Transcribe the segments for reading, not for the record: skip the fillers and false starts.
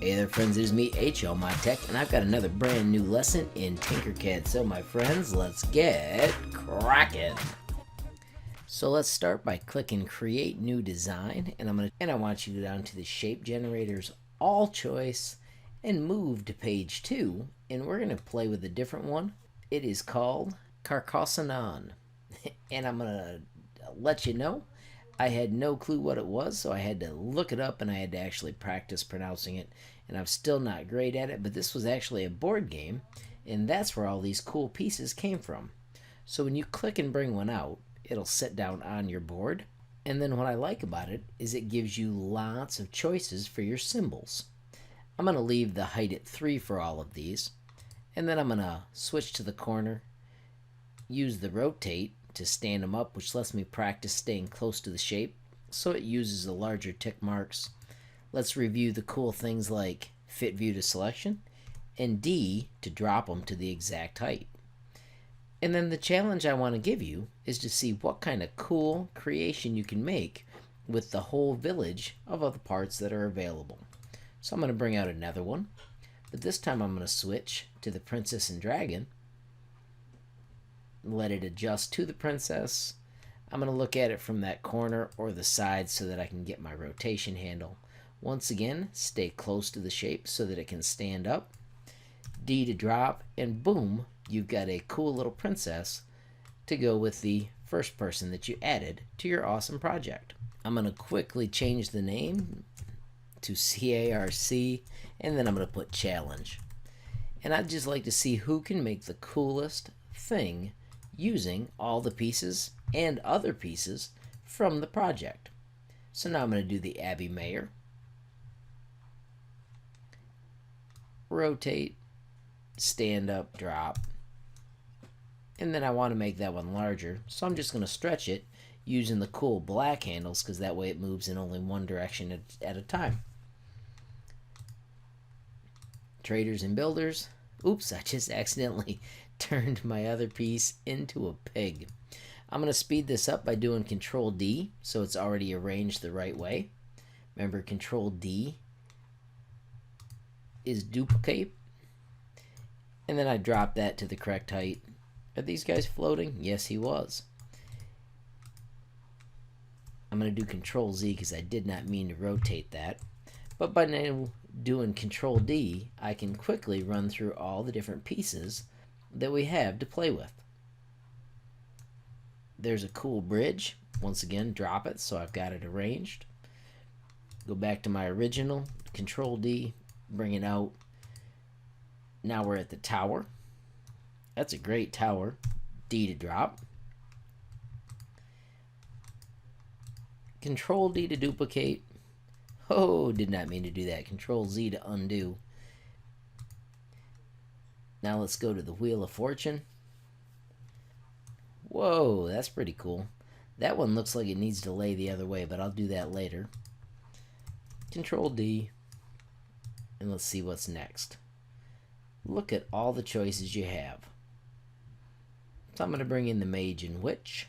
Hey there friends, it is me, HL My Tech, and I've got another brand new lesson in Tinkercad. So my friends, let's get cracking. So let's start by clicking Create New Design, and I want you to go down to the Shape Generators All choice and move to page 2, and we're going to play with a different one. It is called Carcassonon, and I'm going to let you know I had no clue what it was, so I had to look it up and I had to actually practice pronouncing it, and I'm still not great at it, but this was actually a board game, and that's where all these cool pieces came from. So when you click and bring one out, it'll sit down on your board, and then what I like about it is it gives you lots of choices for your symbols. I'm going to leave the height at 3 for all of these, and then I'm going to switch to the corner, use the rotate to stand them up, which lets me practice staying close to the shape, so it uses the larger tick marks. Let's review the cool things like fit view to selection and D to drop them to the exact height. And then the challenge I want to give you is to see what kind of cool creation you can make with the whole village of other parts that are available. So I'm going to bring out another one, but this time I'm going to switch to the Princess and Dragon. Let it adjust to the princess. I'm going to look at it from that corner or the side so that I can get my rotation handle. Once again, stay close to the shape so that it can stand up. D to drop, and boom, you've got a cool little princess to go with the first person that you added to your awesome project. I'm going to quickly change the name to CARC, and then I'm going to put challenge. And I'd just like to see who can make the coolest thing using all the pieces and other pieces from the project. So now I'm going to do the Abbey Mayor. Rotate, stand up, drop. And then I want to make that one larger, so I'm just going to stretch it using the cool black handles, because that way it moves in only one direction at a time. Traders and builders. Oops, I just accidentally turned my other piece into a pig. I'm going to speed this up by doing Control D so it's already arranged the right way. Remember, Control D is duplicate, and then I drop that to the correct height. Are these guys floating? Yes, he was. I'm going to do Control Z because I did not mean to rotate that, but by now doing Control D, I can quickly run through all the different pieces that we have to play with. There's a cool bridge. Once again, drop it so I've got it arranged. Go back to my original, Control D, bring it out. Now we're at the tower. That's a great tower. D to drop. Control D to duplicate. Oh, did not mean to do that. Control Z to undo. Now let's go to the Wheel of Fortune. Whoa, that's pretty cool. That one looks like it needs to lay the other way, but I'll do that later. Control D. And let's see what's next. Look at all the choices you have. So I'm going to bring in the Mage and Witch.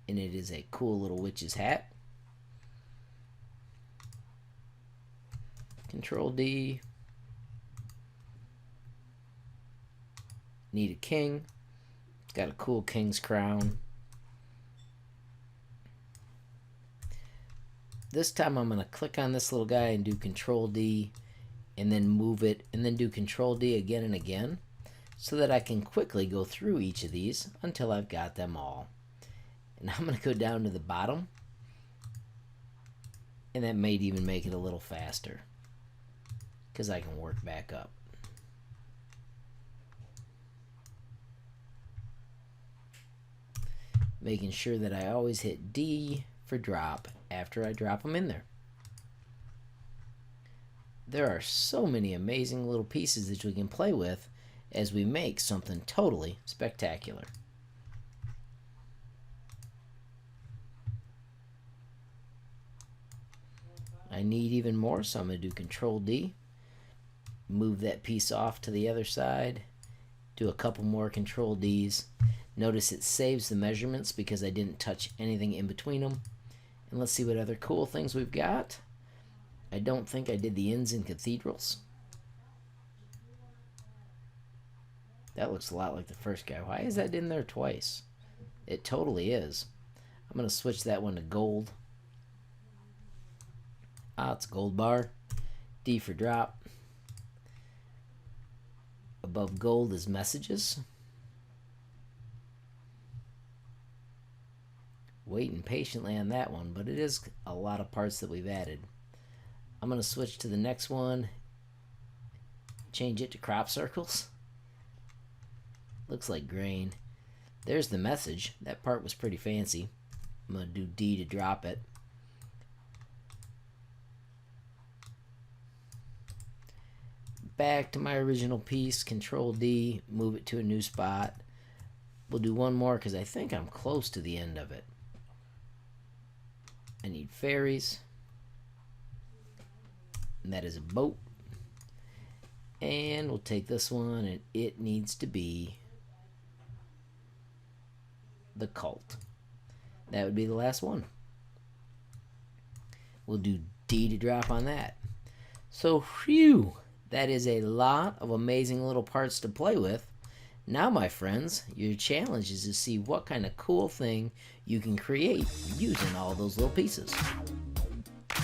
And it is a cool little witch's hat. Control D. Need a king. It's got a cool king's crown. This time I'm going to click on this little guy and do Control D and then move it and then do Control D again and again so that I can quickly go through each of these until I've got them all. And I'm going to go down to the bottom, and that may even make it a little faster because I can work back up. Making sure that I always hit D for drop after I drop them in there. There are so many amazing little pieces that we can play with as we make something totally spectacular. I need even more, so I'm going to do Control D, move that piece off to the other side, do a couple more Control Ds. Notice it saves the measurements because I didn't touch anything in between them. And let's see what other cool things we've got. I don't think I did the inns and cathedrals. That looks a lot like the first guy. Why is that in there twice? It totally is. I'm going to switch that one to gold. Ah, it's a gold bar. D for drop. Above gold is messages. Waiting patiently on that one, but it is a lot of parts that we've added. I'm going to switch to the next one. Change it to crop circles. Looks like grain. There's the message. That part was pretty fancy. I'm going to do D to drop it. Back to my original piece. Control D. Move it to a new spot. We'll do one more because I think I'm close to the end of it. I need ferries. And that is a boat. And we'll take this one, and it needs to be the cult. That would be the last one. We'll do D to drop on that. So, phew, that is a lot of amazing little parts to play with. Now, my friends, your challenge is to see what kind of cool thing you can create using all those little pieces.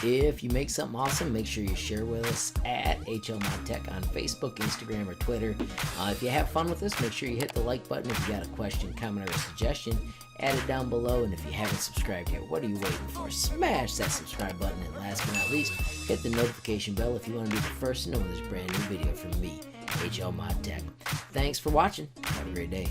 If you make something awesome, make sure you share with us at HLModTech on Facebook, Instagram, or Twitter. If you have fun with this, make sure you hit the like button. If you got a question, comment, or a suggestion, add it down below. And if you haven't subscribed yet, what are you waiting for? Smash that subscribe button. And last but not least, hit the notification bell if you want to be the first to know when there's a brand new video from me, HLModTech. Thanks for watching. Have a great day.